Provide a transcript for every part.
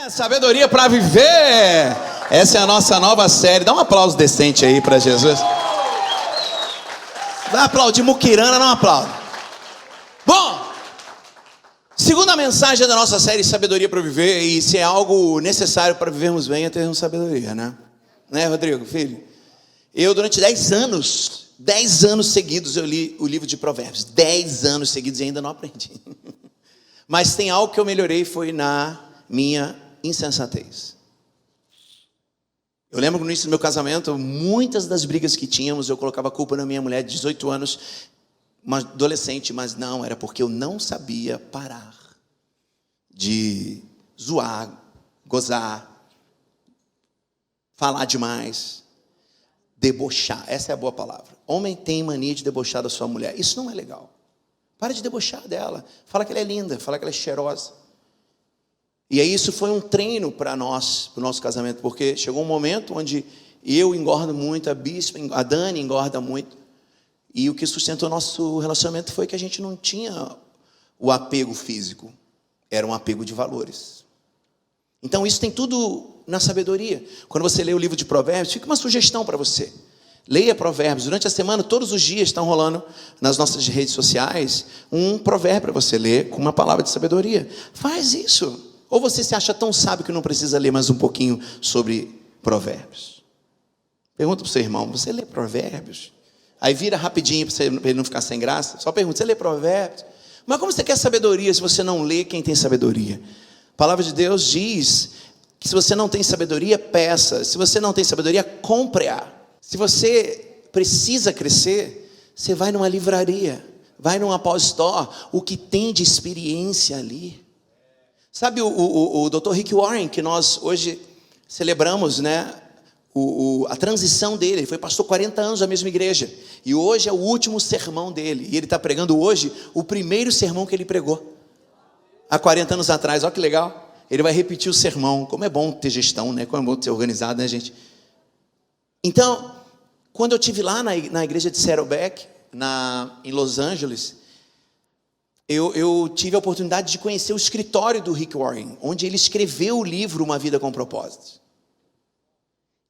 Sabedoria para viver. Essa é a nossa nova série. Dá um aplauso decente aí para Jesus. Vai aplaudir muquirana, não aplaude. Bom, segunda mensagem da nossa série Sabedoria para viver. E se é algo necessário para vivermos bem, é termos sabedoria, né? Né, Rodrigo, filho? Eu durante 10 anos seguidos eu li o livro de Provérbios. 10 anos seguidos e ainda não aprendi. Mas tem algo que eu melhorei, foi na minha insensatez. Eu lembro que no início do meu casamento, muitas das brigas que tínhamos, eu colocava a culpa na minha mulher de 18 anos, uma adolescente, mas não, era porque eu não sabia parar de zoar, gozar, falar demais, debochar. Essa é a boa palavra. Homem tem mania de debochar da sua mulher. Isso não é legal. Para de debochar dela. Fala que ela é linda, fala que ela é cheirosa. E aí isso foi um treino para nós, para o nosso casamento, porque chegou um momento onde eu engordo muito, a Dani engorda muito, e o que sustentou o nosso relacionamento foi que a gente não tinha o apego físico, era um apego de valores. Então isso tem tudo na sabedoria. Quando você lê o livro de Provérbios, fica uma sugestão para você. Leia Provérbios. Durante a semana, todos os dias estão rolando nas nossas redes sociais um provérbio para você ler com uma palavra de sabedoria. Faz isso. Ou você se acha tão sábio que não precisa ler mais um pouquinho sobre Provérbios? Pergunta para o seu irmão, você lê Provérbios? Aí vira rapidinho para ele não ficar sem graça. Só pergunta, você lê Provérbios? Mas como você quer sabedoria se você não lê quem tem sabedoria? A palavra de Deus diz que se você não tem sabedoria, peça. Se você não tem sabedoria, compre-a. Se você precisa crescer, você vai numa livraria, vai num Apple Store, o que tem de experiência ali. Sabe o Dr. Rick Warren, que nós hoje celebramos, né, a transição dele. Ele foi pastor 40 anos da mesma igreja. E hoje é o último sermão dele. E ele está pregando hoje o primeiro sermão que ele pregou. Há 40 anos atrás. Olha que legal. Ele vai repetir o sermão. Como é bom ter gestão, né? Como é bom ser organizado, né, gente? Então, quando eu estive lá na igreja de Saddleback, em Los Angeles, eu tive a oportunidade de conhecer o escritório do Rick Warren, onde ele escreveu o livro Uma Vida com Propósito.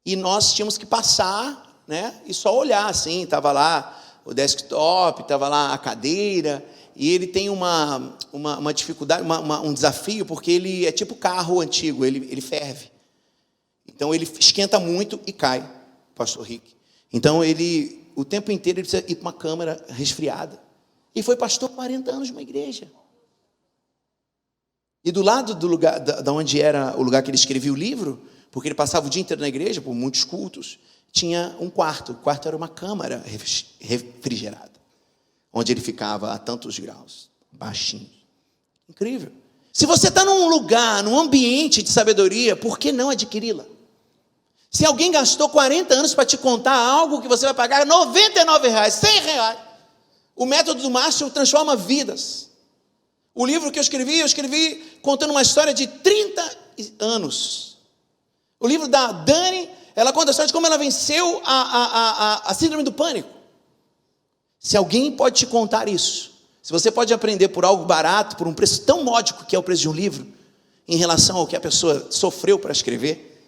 E nós tínhamos que passar, né, e só olhar assim, estava lá o desktop, estava lá a cadeira, e ele tem uma dificuldade, um desafio, porque ele é tipo carro antigo, ele ferve. Então ele esquenta muito e cai, pastor Rick. Então o tempo inteiro ele precisa ir para uma câmara resfriada. E foi pastor 40 anos de uma igreja. E do lado do lugar, da onde era o lugar que ele escrevia o livro, porque ele passava o dia inteiro na igreja, por muitos cultos, tinha um quarto. O quarto era uma câmara refrigerada, onde ele ficava a tantos graus, baixinho. Incrível. Se você está num lugar, num ambiente de sabedoria, por que não adquiri-la? Se alguém gastou 40 anos para te contar algo que você vai pagar R$ 99, R$100. O método do Marshall transforma vidas. O livro que eu escrevi contando uma história de 30 anos. O livro da Dani, ela conta a história de como ela venceu a síndrome do pânico. Se alguém pode te contar isso, se você pode aprender por algo barato, por um preço tão módico que é o preço de um livro, em relação ao que a pessoa sofreu para escrever,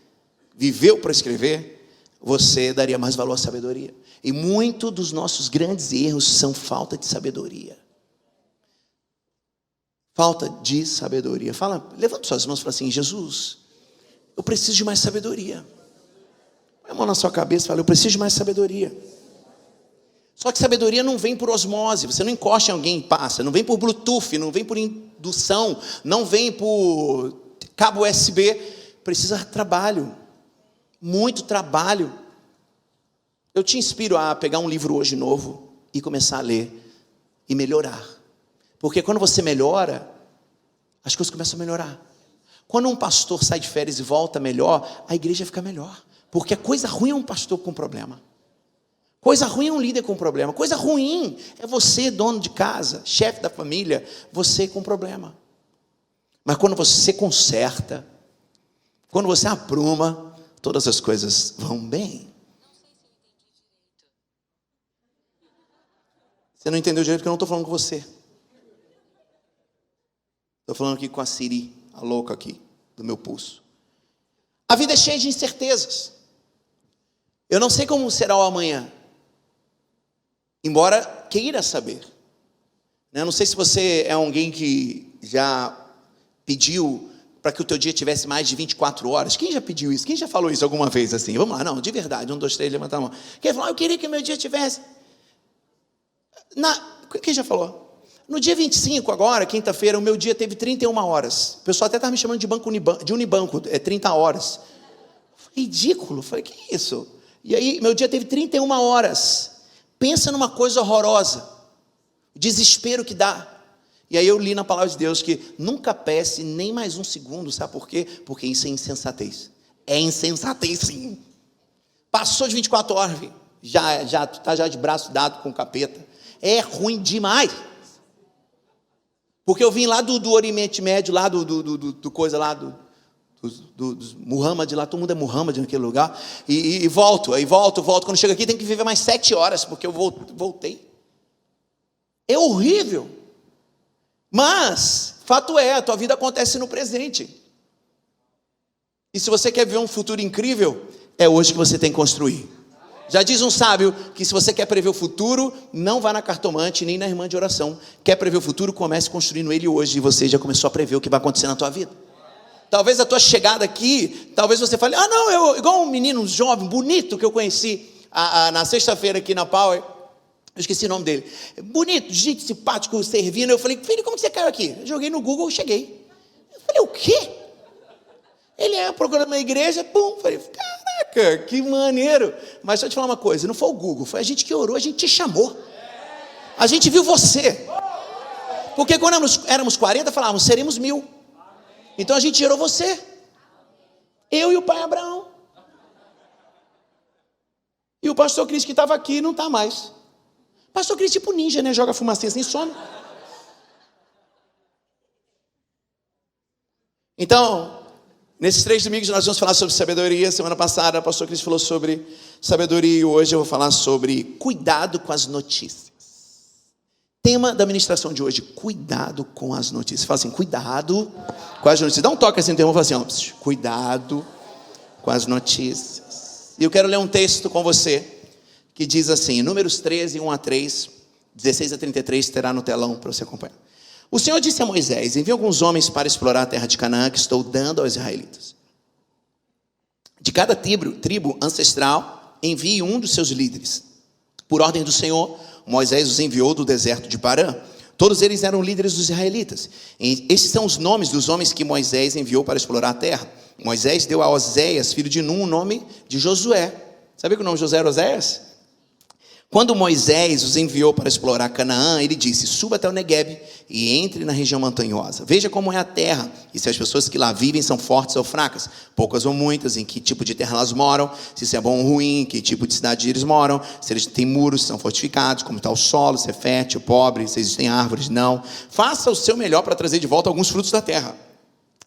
viveu para escrever, você daria mais valor à sabedoria. E muito dos nossos grandes erros são falta de sabedoria. Falta de sabedoria. Levanta suas mãos e fala assim, Jesus, eu preciso de mais sabedoria. Põe a mão na sua cabeça e fala, eu preciso de mais sabedoria. Só que sabedoria não vem por osmose, você não encosta em alguém e passa, não vem por Bluetooth, não vem por indução, não vem por cabo USB, precisa de trabalho, muito trabalho. Eu te inspiro a pegar um livro hoje novo e começar a ler e melhorar. Porque quando você melhora, as coisas começam a melhorar. Quando um pastor sai de férias e volta melhor, a igreja fica melhor. Porque coisa ruim é um pastor com problema. Coisa ruim é um líder com problema. Coisa ruim é você, dono de casa, chefe da família, você com problema. Mas quando você conserta, quando você apruma, todas as coisas vão bem. Você não entendeu direito porque eu não estou falando com você. Estou falando aqui com a Siri, a louca aqui. do meu pulso. A vida é cheia de incertezas. Eu não sei como será o amanhã, embora queira saber. Eu não sei se você é alguém que já pediu para que o teu dia tivesse mais de 24 horas. Quem já pediu isso? Quem já falou isso alguma vez assim? Vamos lá, não, de verdade. 1, 2, 3, levanta a mão. Quem falou, eu queria que o meu dia tivesse... Quem já falou? No dia 25 agora, quinta-feira, o meu dia teve 31 horas. O pessoal até estava me chamando de Unibanco, 30 horas. Ridículo. Falei, que é isso? E aí, meu dia teve 31 horas. Pensa numa coisa horrorosa. O desespero que dá. E aí eu li na palavra de Deus que nunca pece nem mais um segundo. Sabe por quê? Porque isso é insensatez. É insensatez, sim. Passou de 24 horas, filho. Tu está já de braço dado com o capeta. É ruim demais. Porque eu vim lá do Oriente Médio, lá do coisa lá, dos Muhammad lá, todo mundo é Muhammad naquele lugar, e volto, quando chego aqui tem que viver mais 7 horas, porque eu voltei. É horrível. Mas, fato é, a tua vida acontece no presente. E se você quer ver um futuro incrível, é hoje que você tem que construir. Já diz um sábio que se você quer prever o futuro, não vá na cartomante nem na irmã de oração. Quer prever o futuro, comece construindo ele hoje. E você já começou a prever o que vai acontecer na tua vida. Talvez a tua chegada aqui, talvez você fale, eu igual um menino, um jovem, bonito que eu conheci na sexta-feira aqui na Power. Eu esqueci o nome dele. Bonito, gente simpático, servindo. Eu falei, filho, como que você caiu aqui? Eu joguei no Google e cheguei. Eu falei, o quê? Ele procurando uma igreja, pum. Falei, caraca, que maneiro. Mas deixa eu te falar uma coisa, não foi o Google, foi a gente que orou, a gente te chamou. A gente viu você. Porque quando éramos 40, falávamos, seremos 1000. Então a gente gerou você. Eu e o pai Abraão. E o pastor Cris que estava aqui não está mais. Pastor Cris tipo ninja, né? Joga fumacinha assim e some. Então, nesses 3 domingos nós vamos falar sobre sabedoria. Semana passada o pastor Cris falou sobre sabedoria e hoje eu vou falar sobre cuidado com as notícias. Tema da ministração de hoje, cuidado com as notícias. Fala assim, cuidado com as notícias. Dá um toque assim, então, fala assim, cuidado com as notícias. E eu quero ler um texto com você, que diz assim, Números 13, 1-3, 16-33, terá no telão para você acompanhar. O Senhor disse a Moisés, envie alguns homens para explorar a terra de Canaã, que estou dando aos israelitas. De cada tribo ancestral, envie um dos seus líderes. Por ordem do Senhor, Moisés os enviou do deserto de Parã. Todos eles eram líderes dos israelitas. Esses são os nomes dos homens que Moisés enviou para explorar a terra. Moisés deu a Oséias, filho de Num, o nome de Josué. Sabia que o nome de Josué era Oséias? Quando Moisés os enviou para explorar Canaã, ele disse, suba até o Neguebe e entre na região montanhosa. Veja como é a terra e se as pessoas que lá vivem são fortes ou fracas, poucas ou muitas, em que tipo de terra elas moram, se isso é bom ou ruim, em que tipo de cidade eles moram, se eles têm muros, se são fortificados, como está o solo, se é fértil, pobre, se existem árvores, não. Faça o seu melhor para trazer de volta alguns frutos da terra.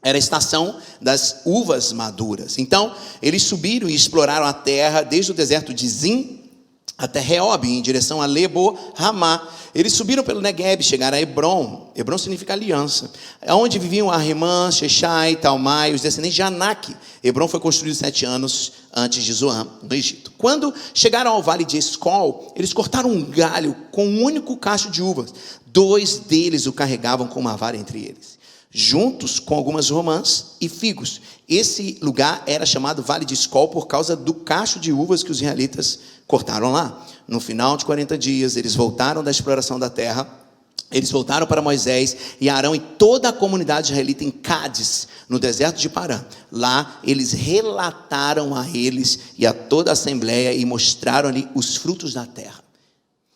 Era a estação das uvas maduras. Então, eles subiram e exploraram a terra desde o deserto de Zin até Reob, em direção a Lebo-Ramá. Eles subiram pelo Neguebe, chegaram a Hebron. Hebron significa aliança. Onde viviam Ahimã, Sheshai, Talmai, os descendentes de Anak. Hebron foi construído 7 anos antes de Zoan, no Egito. Quando chegaram ao vale de Escol, eles cortaram um galho com um único cacho de uvas. 2 deles o carregavam com uma vara entre eles, juntos com algumas romãs e figos. Esse lugar era chamado Vale de Escol por causa do cacho de uvas que os israelitas cortaram lá. No final de 40 dias, eles voltaram da exploração da terra. Eles voltaram para Moisés e Arão e toda a comunidade israelita em Cádiz, no deserto de Parã. Lá, eles relataram a eles e a toda a assembleia e mostraram-lhe os frutos da terra.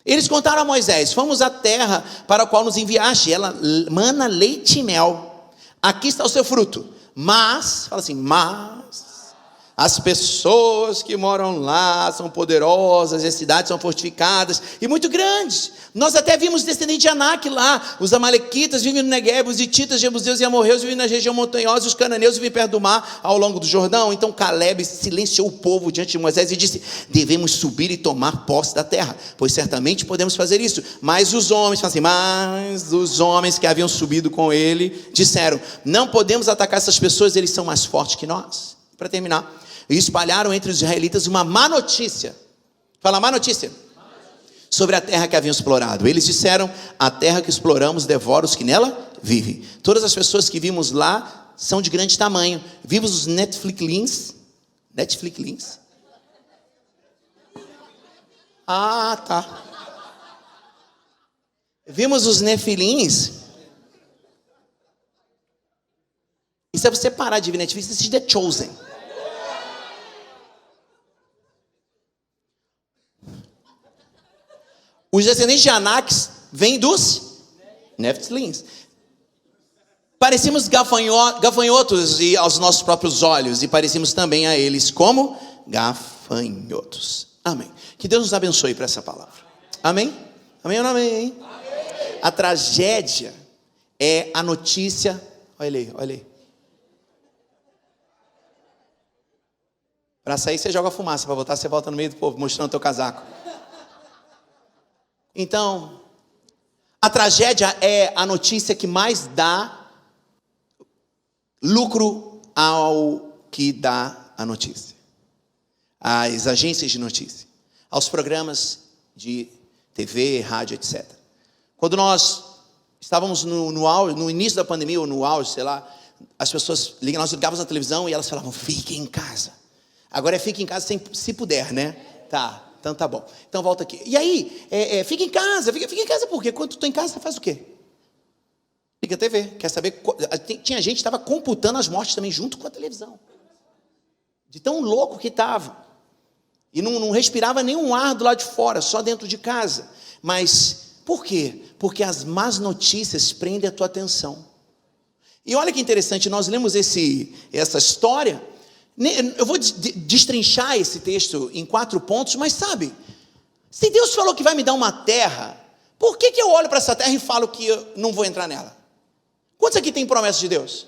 Eles contaram a Moisés, fomos à terra para a qual nos enviaste, ela mana leite e mel. Aqui está o seu fruto, mas, fala assim, mas, As pessoas que moram lá são poderosas, e as cidades são fortificadas e muito grandes. Nós até vimos descendentes de Anak lá. Os amalequitas vivem no Negueb, os hititas, jebuseus e amorreus vivem na região montanhosa, os cananeus vivem perto do mar, ao longo do Jordão. Então Caleb silenciou o povo diante de Moisés e disse: devemos subir e tomar posse da terra, pois certamente podemos fazer isso. Mas os homens que haviam subido com ele disseram: não podemos atacar essas pessoas, eles são mais fortes que nós. Para terminar, e espalharam entre os israelitas uma má notícia. Fala, má notícia. Sobre a terra que haviam explorado. Eles disseram: a terra que exploramos devora os que nela vivem. Todas as pessoas que vimos lá são de grande tamanho. Vimos os Netflixlings. Ah, tá. Vimos os Nefilins. E se você parar de ver Netflix, assiste The Chosen. Os descendentes de Anak vêm dos Nefilins. Parecíamos gafanhotos aos nossos próprios olhos, e parecíamos também a eles como gafanhotos. Amém. Que Deus nos abençoe para essa palavra. Amém? Amém ou não amém? Amém. A tragédia é a notícia. Olha aí, olha aí. Para sair você joga fumaça, para voltar você volta no meio do povo, mostrando o teu casaco. Então, a tragédia é a notícia que mais dá lucro ao que dá a notícia. Às agências de notícia, aos programas de TV, rádio, etc. Quando nós estávamos no início da pandemia, ou no auge, sei lá, as pessoas nós ligávamos na televisão e elas falavam: fique em casa. Agora é fique em casa se puder, né? Tá. Então tá bom. Então volta aqui. E aí, fica em casa. Fica em casa por quê? Quando tu tá em casa, você faz o quê? Liga a TV. Quer saber? Tinha gente que estava computando as mortes também junto com a televisão. De tão louco que estava. E não respirava nenhum ar do lado de fora, só dentro de casa. Mas por quê? Porque as más notícias prendem a tua atenção. E olha que interessante, nós lemos essa história. Eu vou destrinchar esse texto em 4 pontos, mas sabe, se Deus falou que vai me dar uma terra, por que eu olho para essa terra e falo que eu não vou entrar nela? Quantos aqui tem promessa de Deus?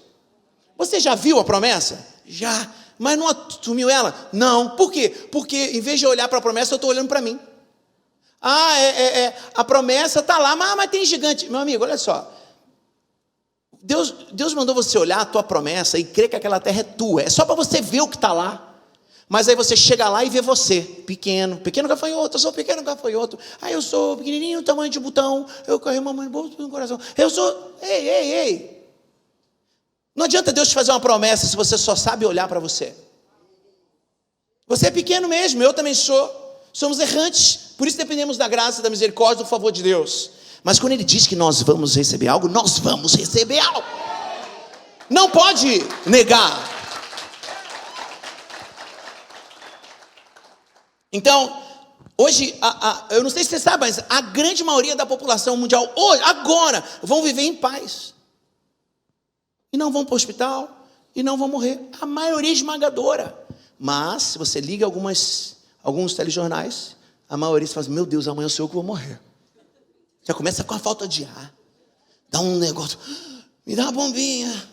Você já viu a promessa? Já, mas não assumiu ela? Não, por quê? Porque em vez de olhar para a promessa, eu estou olhando para mim. A promessa está lá, mas tem gigante. Meu amigo, olha só. Deus mandou você olhar a tua promessa e crer que aquela terra é tua. É só para você ver o que está lá. Mas aí você chega lá e vê você, pequeno gafanhoto, eu sou pequeno gafanhoto. Aí eu sou pequenininho, tamanho de botão, eu carrego uma mãe no bolso no coração. Eu sou, ei. Não adianta Deus te fazer uma promessa se você só sabe olhar para você. Você é pequeno mesmo, eu também sou. Somos errantes, por isso dependemos da graça, da misericórdia, do favor de Deus. Mas quando Ele diz que nós vamos receber algo, nós vamos receber algo. Não pode negar. Então, hoje, eu não sei se você sabe, mas a grande maioria da população mundial, hoje, agora, vão viver em paz. E não vão para o hospital, e não vão morrer. A maioria esmagadora. Mas, se você liga alguns telejornais, a maioria fala assim: meu Deus, amanhã sou eu que vou morrer. Já começa com a falta de ar. Dá um negócio. Me dá uma bombinha.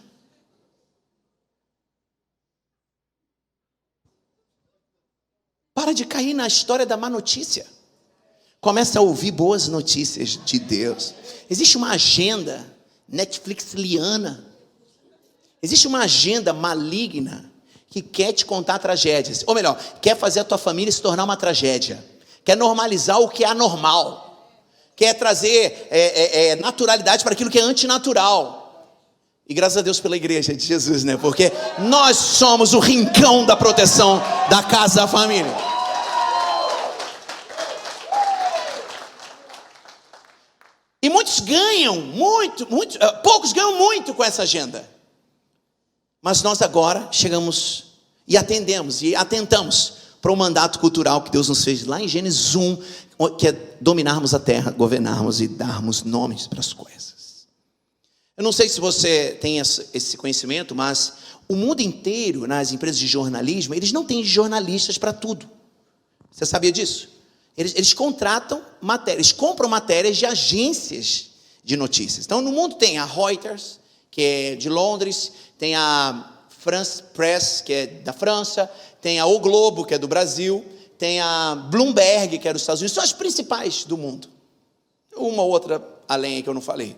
Para de cair na história da má notícia. Começa a ouvir boas notícias de Deus. Existe uma agenda Netflixliana. Existe uma agenda maligna que quer te contar tragédias. Ou melhor, quer fazer a tua família se tornar uma tragédia. Quer normalizar o que é anormal. Quer trazer naturalidade para aquilo que é antinatural. E graças a Deus pela igreja de Jesus, né? Porque nós somos o rincão da proteção da casa da família. E muitos ganham poucos ganham muito com essa agenda. Mas nós agora chegamos e atentamos para o mandato cultural que Deus nos fez lá em Gênesis 1, que é dominarmos a terra, governarmos e darmos nomes para as coisas. Eu não sei se você tem esse conhecimento, mas o mundo inteiro, nas empresas de jornalismo, eles não têm jornalistas para tudo. Você sabia disso? Eles contratam matérias, compram matérias de agências de notícias. Então, no mundo tem a Reuters, que é de Londres, tem a France Press, que é da França, tem a O Globo, que é do Brasil, tem a Bloomberg, que é dos Estados Unidos, são as principais do mundo. Uma outra além que eu não falei.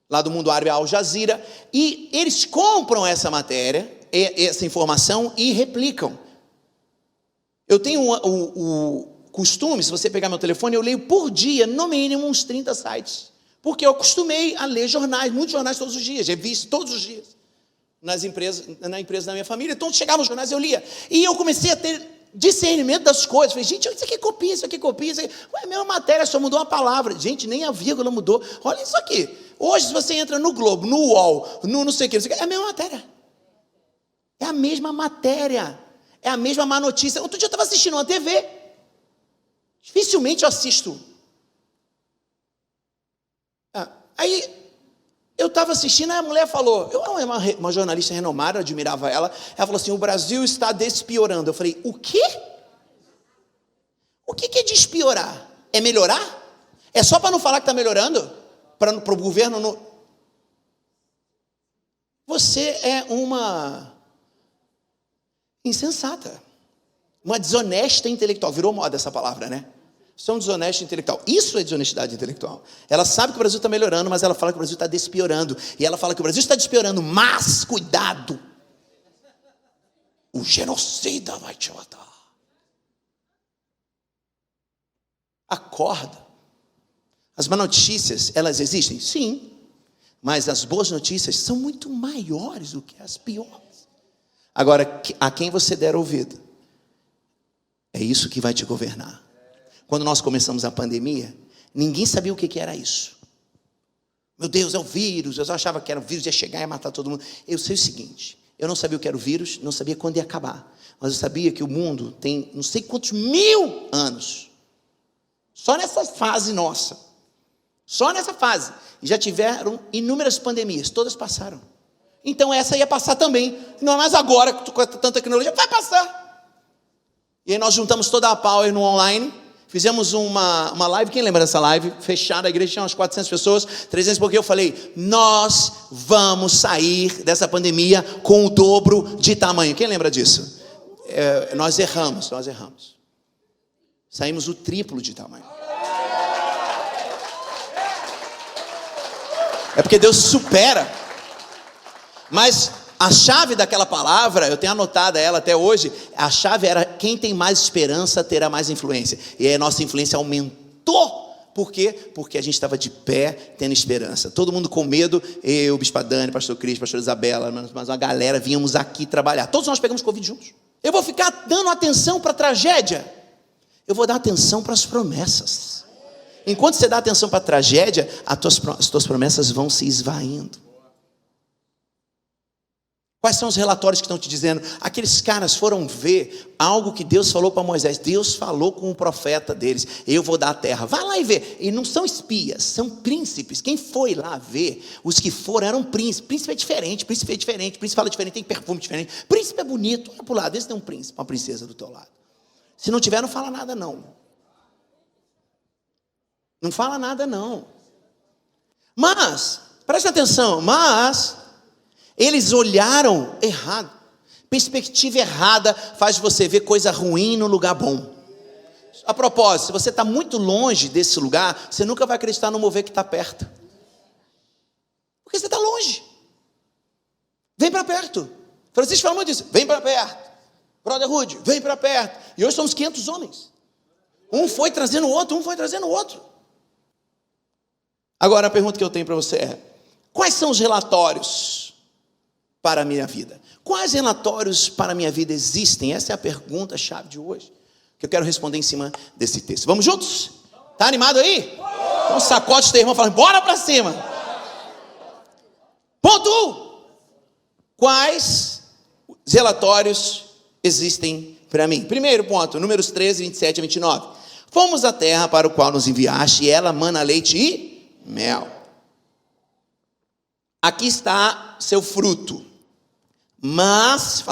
Lá do mundo árabe, a Al Jazeera, e eles compram essa matéria, essa informação e replicam. Eu tenho o costume, se você pegar meu telefone, eu leio por dia, no mínimo, uns 30 sites. Porque eu acostumei a ler jornais, muitos jornais todos os dias, revistas todos os dias, na empresa da minha família. Então, chegavam os jornais, eu lia. E eu comecei a ter discernimento das coisas. Falei, gente, isso aqui copia, isso aqui copia, isso aqui. Ué, a mesma matéria, só mudou uma palavra. Gente, nem a vírgula mudou. Olha isso aqui. Hoje, se você entra no Globo, no UOL, no não sei o que, é a mesma matéria. É a mesma matéria. É a mesma má notícia. Outro dia eu estava assistindo uma TV. Dificilmente eu assisto. Aí, eu estava assistindo, aí a mulher falou, uma jornalista renomada, eu admirava ela, ela falou assim, o Brasil está despiorando. Eu falei, o quê? O que é despiorar? É melhorar? É só para não falar que está melhorando? Para o governo não... Você é uma insensata, uma desonesta intelectual. Virou moda essa palavra, né? São desonestos intelectual. Isso é desonestidade intelectual. Ela sabe que o Brasil está melhorando, mas ela fala que o Brasil está despiorando. E ela fala que o Brasil está despiorando, mas cuidado, o genocida vai te matar. Acorda. As más notícias, elas existem? Sim. Mas as boas notícias são muito maiores do que as piores. Agora, a quem você der ouvido, é isso que vai te governar. Quando nós começamos a pandemia, ninguém sabia o que era isso. Meu Deus, é o vírus. Eu achava que era o vírus, ia chegar e ia matar todo mundo. Eu sei o seguinte, eu não sabia o que era o vírus, não sabia quando ia acabar. Mas eu sabia que o mundo tem não sei quantos 1000 anos. Só nessa fase nossa. Só nessa fase. E já tiveram inúmeras pandemias, todas passaram. Então essa ia passar também. Não é mais agora, com tanta tecnologia, vai passar. E aí nós juntamos toda a Power no online. Fizemos uma live, quem lembra dessa live? Fechada, a igreja tinha umas 400 pessoas, 300 porque eu falei, nós vamos sair dessa pandemia com o dobro de tamanho. Quem lembra disso? Nós erramos. Saímos o triplo de tamanho. É porque Deus supera. Mas a chave daquela palavra, eu tenho anotado ela até hoje, a chave era quem tem mais esperança terá mais influência. E aí a nossa influência aumentou. Por quê? Porque a gente estava de pé, tendo esperança. Todo mundo com medo, eu, Bispa Dani, Pastor Cris, Pastor Isabela, mas uma galera, vínhamos aqui trabalhar. Todos nós pegamos Covid juntos. Eu vou ficar dando atenção para a tragédia? Eu vou dar atenção para as promessas. Enquanto você dá atenção para a tragédia, as tuas promessas vão se esvaindo. Quais são os relatórios que estão te dizendo? Aqueles caras foram ver algo que Deus falou para Moisés. Deus falou com o profeta deles. Eu vou dar a terra. Vai lá e vê. E não são espias, são príncipes. Quem foi lá ver? Os que foram eram príncipes. Príncipe é diferente, príncipe fala diferente, tem perfume diferente. Príncipe é bonito. Olha para o lado, esse tem um príncipe, uma princesa do teu lado. Se não tiver, não fala nada não. Não fala nada não. Mas, preste atenção, eles olharam errado. Perspectiva errada faz você ver coisa ruim no lugar bom. A propósito, se você está muito longe desse lugar, você nunca vai acreditar no mover que está perto. Porque você está longe. Vem para perto. Francisco falou muito disso. Vem para perto. Brother Rude, vem para perto. E hoje somos 500 homens. Um foi trazendo o outro. Agora a pergunta que eu tenho para você é: quais são os relatórios para a minha vida? Quais relatórios para a minha vida existem? Essa é a pergunta-chave de hoje, que eu quero responder em cima desse texto. Vamos juntos? Está animado aí? Então sacode o teu irmão falando, bora para cima. Ponto 1. Quais relatórios existem para mim? Primeiro ponto, Números 13, 27 a 29. Fomos à terra para o qual nos enviaste, e ela mana leite e mel. aqui está seu fruto. Mas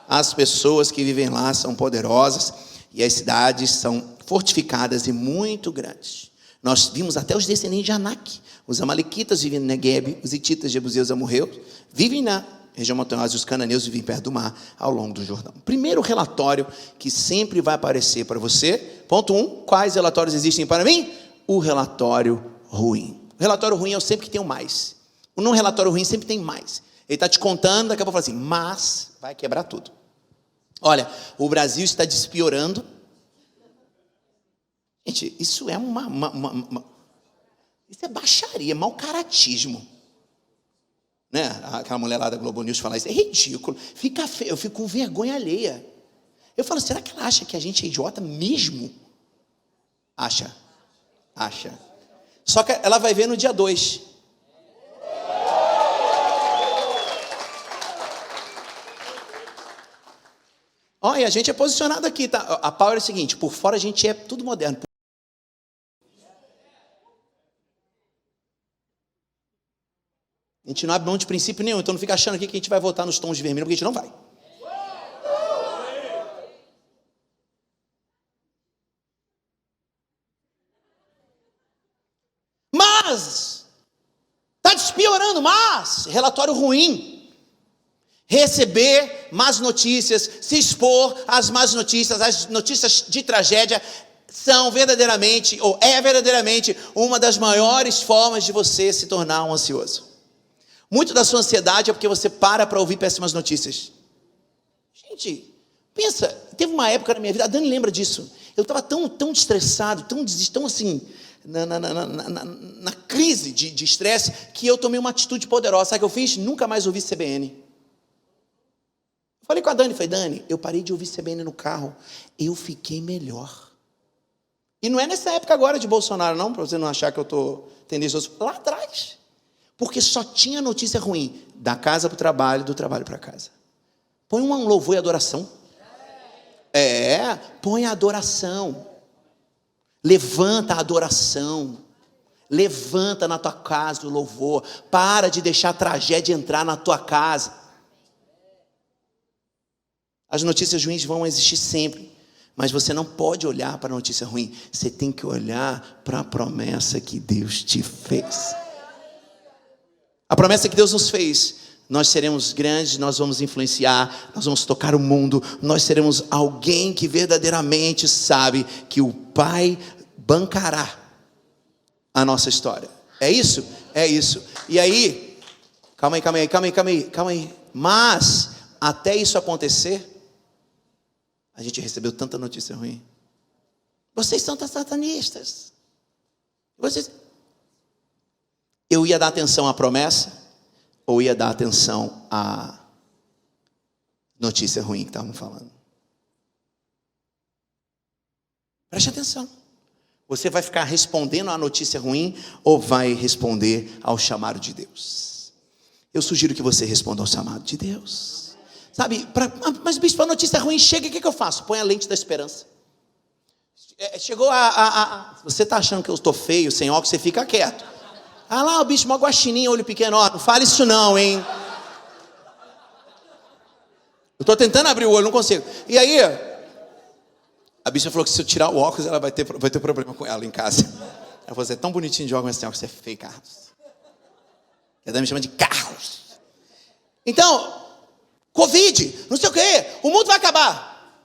as pessoas que vivem lá são poderosas e as cidades são fortificadas e muito grandes. Nós vimos até os descendentes de Anak. Os amalequitas vivem no Negueb, os hititas, jebuseus, amorreus, vivem na região montanhosa, e os cananeus vivem perto do mar, ao longo do Jordão. Primeiro relatório que sempre vai aparecer para você. Ponto 1, quais relatórios existem para mim? O relatório ruim. O relatório ruim é o sempre que tem o mais. O não relatório ruim sempre tem mais. Ele está te contando, daqui a pouco fala assim, mas vai quebrar tudo. Olha, o Brasil está despiorando. Gente, isso é isso é baixaria, mau caratismo. Né? Aquela mulher lá da Globo News fala isso, é ridículo. Fica feio, eu fico com vergonha alheia. Eu falo, será que ela acha que a gente é idiota mesmo? Acha. Só que ela vai ver no dia 2. Olha, a gente é posicionado aqui, tá? A Power é o seguinte, por fora a gente é tudo moderno. A gente não abre mão de princípio nenhum, então não fica achando aqui que a gente vai votar nos tons de vermelho, porque a gente não vai. Mas, está despiorando, mas, relatório ruim. Receber más notícias, se expor às más notícias, às notícias de tragédia, são verdadeiramente, ou é verdadeiramente, uma das maiores formas de você se tornar um ansioso. Muito da sua ansiedade é porque você para ouvir péssimas notícias. Gente, pensa, teve uma época na minha vida, a Dani lembra disso, eu estava tão estressado, tão assim, na crise de estresse, que eu tomei uma atitude poderosa. Sabe o que eu fiz? Nunca mais ouvi CBN. Falei com a Dani, Dani, eu parei de ouvir CBN no carro, eu fiquei melhor. E não é nessa época agora de Bolsonaro, não, para você não achar que eu estou tendencioso. Lá atrás. Porque só tinha notícia ruim, da casa para o trabalho, do trabalho para casa. Põe um louvor e adoração. Põe a adoração. Levanta a adoração. Levanta na tua casa o louvor. Para de deixar a tragédia entrar na tua casa. As notícias ruins vão existir sempre, mas você não pode olhar para a notícia ruim. Você tem que olhar para a promessa que Deus te fez. A promessa que Deus nos fez: nós seremos grandes, nós vamos influenciar, nós vamos tocar o mundo, nós seremos alguém que verdadeiramente sabe que o Pai bancará a nossa história. É isso? É isso. E aí, calma aí. Mas, até isso acontecer, a gente recebeu tanta notícia ruim. Vocês são satanistas. Eu ia dar atenção à promessa ou ia dar atenção à notícia ruim que estavam falando? Preste atenção. Você vai ficar respondendo à notícia ruim ou vai responder ao chamado de Deus? Eu sugiro que você responda ao chamado de Deus. Sabe, mas bispo, a notícia ruim chega, o que eu faço? Põe a lente da esperança. Chegou você está achando que eu estou feio, sem óculos, você fica quieto. Ah lá, o bicho, uma guaxininha, olho pequeno, não fala isso não, hein? Eu estou tentando abrir o olho, não consigo. E aí, a bicha falou que se eu tirar o óculos, ela vai ter problema com ela em casa. Ela falou, você é tão bonitinho de óculos, mas sem óculos, você é feio, Carlos. Ela me chama de Carlos. Então, Covid, não sei o quê, o mundo vai acabar.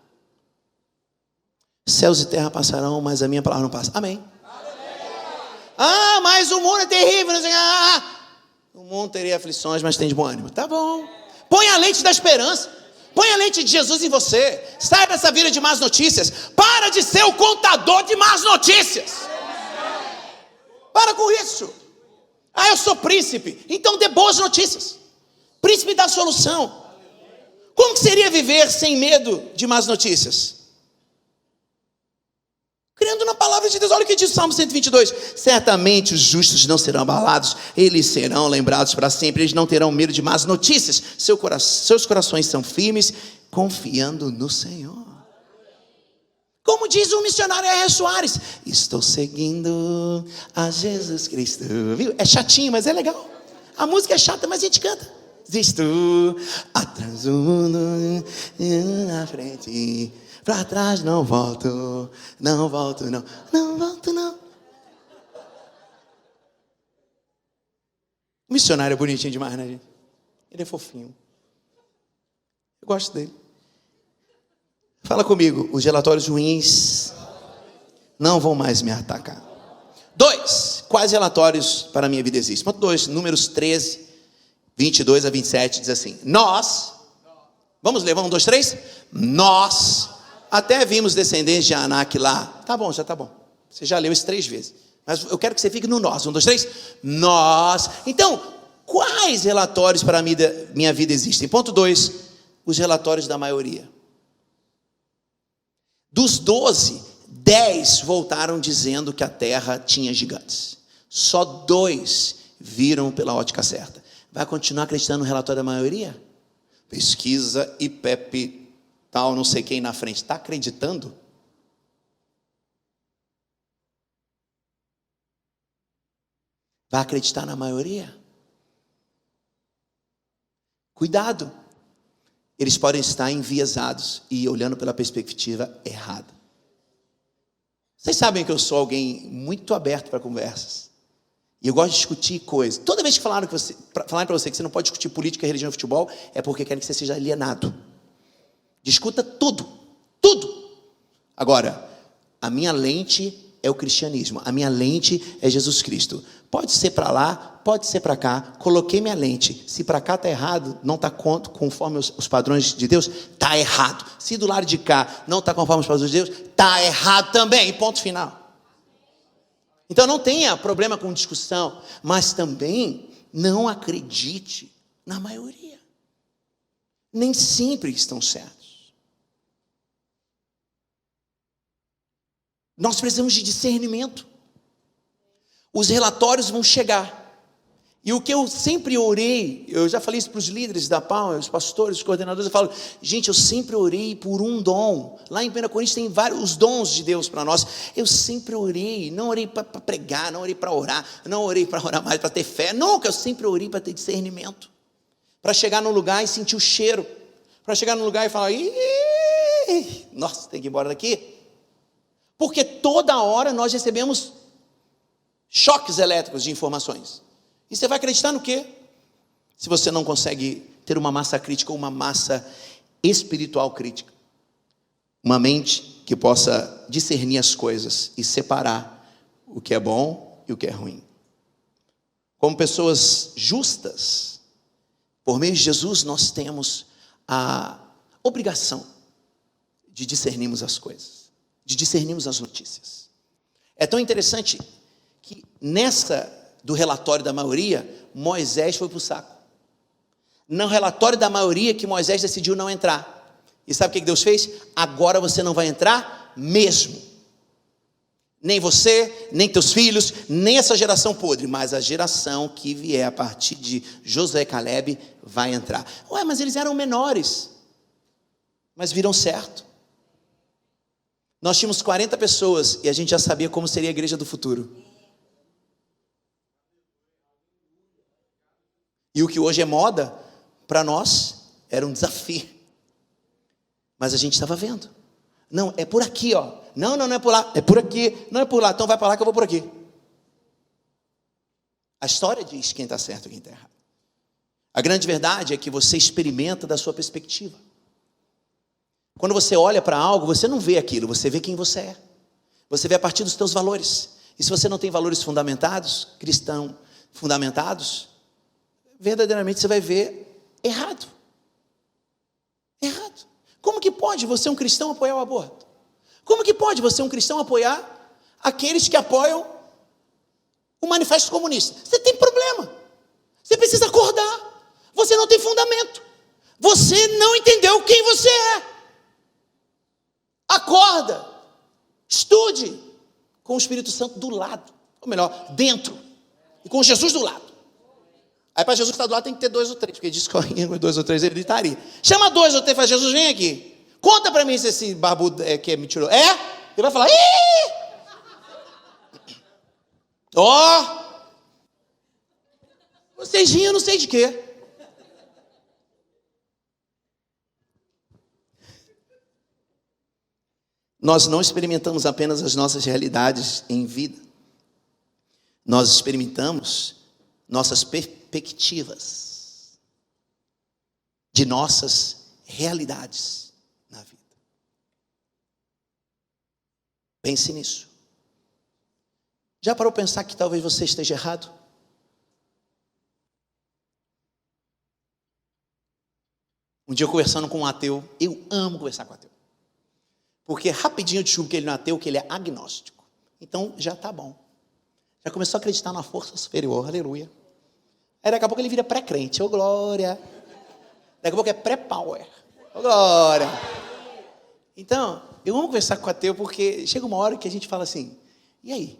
Céus e terra passarão, mas a minha palavra não passa. Amém. Ah, mas o mundo é terrível. Não sei, o mundo teria aflições, mas tem de bom ânimo. Tá bom. Põe a lente da esperança. Põe a lente de Jesus em você. Sai dessa vida de más notícias. Para de ser o contador de más notícias. Para com isso. Ah, eu sou príncipe. Então dê boas notícias. Príncipe da solução. Como que seria viver sem medo de más notícias? Crendo na palavra de Deus. Olha o que diz o Salmo 122. Certamente os justos não serão abalados, eles serão lembrados para sempre, eles não terão medo de más notícias. Seus corações são firmes, confiando no Senhor. Como diz o missionário R. Soares, estou seguindo a Jesus Cristo. Viu? É chatinho, mas é legal. A música é chata, mas a gente canta. Existo atrás do mundo, na frente, pra trás não volto, não volto não, não volto não. O missionário é bonitinho demais, né, gente? Ele é fofinho. Eu gosto dele. Fala comigo, os relatórios ruins não vão mais me atacar. 2, quais relatórios para a minha vida existem? Ponto 2, Números 13, 22 a 27, diz assim: nós, vamos ler, 1, 2, 3. Nós até vimos descendentes de Anak lá. Tá bom, já tá bom. Você já leu isso 3 vezes. Mas eu quero que você fique no nós. 1, 2, 3. Nós. Então, quais relatórios para a minha vida existem? Ponto 2, os relatórios da maioria. Dos 12, 10 voltaram dizendo que a terra tinha gigantes. Só 2 viram pela ótica certa. Vai continuar acreditando no relatório da maioria? Pesquisa IPEP, tal, não sei quem na frente. Está acreditando? Vai acreditar na maioria? Cuidado. Eles podem estar enviesados e olhando pela perspectiva errada. Vocês sabem que eu sou alguém muito aberto para conversas. E eu gosto de discutir coisas. Toda vez que falaram para você que você não pode discutir política, religião e futebol, é porque querem que você seja alienado. Discuta tudo. Tudo. Agora, a minha lente é o cristianismo. A minha lente é Jesus Cristo. Pode ser para lá, pode ser para cá. Coloquei minha lente. Se para cá está errado, não está conforme os padrões de Deus, está errado. Se do lado de cá não está conforme os padrões de Deus, está errado também. Ponto final. Então não tenha problema com discussão, mas também não acredite na maioria. Nem sempre estão certos. Nós precisamos de discernimento. Os relatórios vão chegar. E o que eu sempre orei, eu já falei isso para os líderes da PAL, os pastores, os coordenadores, eu falo, gente, eu sempre orei por um dom. Lá em 1 Coríntios tem vários os dons de Deus para nós. Eu sempre orei, não orei para pregar, não orei para orar, não orei para orar mais, para ter fé. Nunca, eu sempre orei para ter discernimento. Para chegar num lugar e sentir o cheiro. Para chegar num lugar e falar, nossa, tem que ir embora daqui. Porque toda hora nós recebemos choques elétricos de informações. E você vai acreditar no quê? Se você não consegue ter uma massa crítica ou uma massa espiritual crítica. Uma mente que possa discernir as coisas e separar o que é bom e o que é ruim. Como pessoas justas, por meio de Jesus, nós temos a obrigação de discernirmos as coisas, de discernirmos as notícias. É tão interessante que do relatório da maioria, Moisés foi para o saco. No relatório da maioria que Moisés decidiu não entrar. E sabe o que Deus fez? Agora você não vai entrar mesmo. Nem você, nem teus filhos, nem essa geração podre, mas a geração que vier a partir de Josué e Caleb vai entrar. Ué, mas eles eram menores, mas viram certo. Nós tínhamos 40 pessoas e a gente já sabia como seria a igreja do futuro. E o que hoje é moda, para nós, era um desafio. Mas a gente estava vendo. Não, é por aqui, ó. Não é por lá, é por aqui. Não é por lá, então vai para lá que eu vou por aqui. A história diz quem está certo e quem está errado. A grande verdade é que você experimenta da sua perspectiva. Quando você olha para algo, você não vê aquilo, você vê quem você é. Você vê a partir dos seus valores. E se você não tem valores fundamentados, cristãos fundamentados, verdadeiramente você vai ver errado. Errado. Como que pode você, um cristão, apoiar o aborto? Como que pode você, um cristão, apoiar aqueles que apoiam o manifesto comunista? Você tem problema. Você precisa acordar. Você não tem fundamento. Você não entendeu quem você é. Acorda. Estude com o Espírito Santo do lado. Ou melhor, dentro. E com Jesus do lado. Aí para Jesus estar do lado tem que ter 2 ou 3, porque ele disse que com 2 ou 3 ele estaria. Chama 2 ou 3 e fala, Jesus, vem aqui. Conta para mim se esse barbudo que me tirou. É? Ele vai falar, Vocês riem, eu não sei de quê. Nós não experimentamos apenas as nossas realidades em vida. Nós experimentamos nossas perspectivas de nossas realidades na vida. Pense nisso. Já parou para pensar que talvez você esteja errado? Um dia eu conversando com um ateu, eu amo conversar com ateu. Porque rapidinho eu descubro que ele não é ateu, que ele é agnóstico. Então já está bom. Já começou a acreditar na força superior, aleluia. Aí daqui a pouco ele vira pré-crente, ô glória. Daqui a pouco é pré-power, ô glória. Então, eu amo conversar com o ateu porque chega uma hora que a gente fala assim, e aí?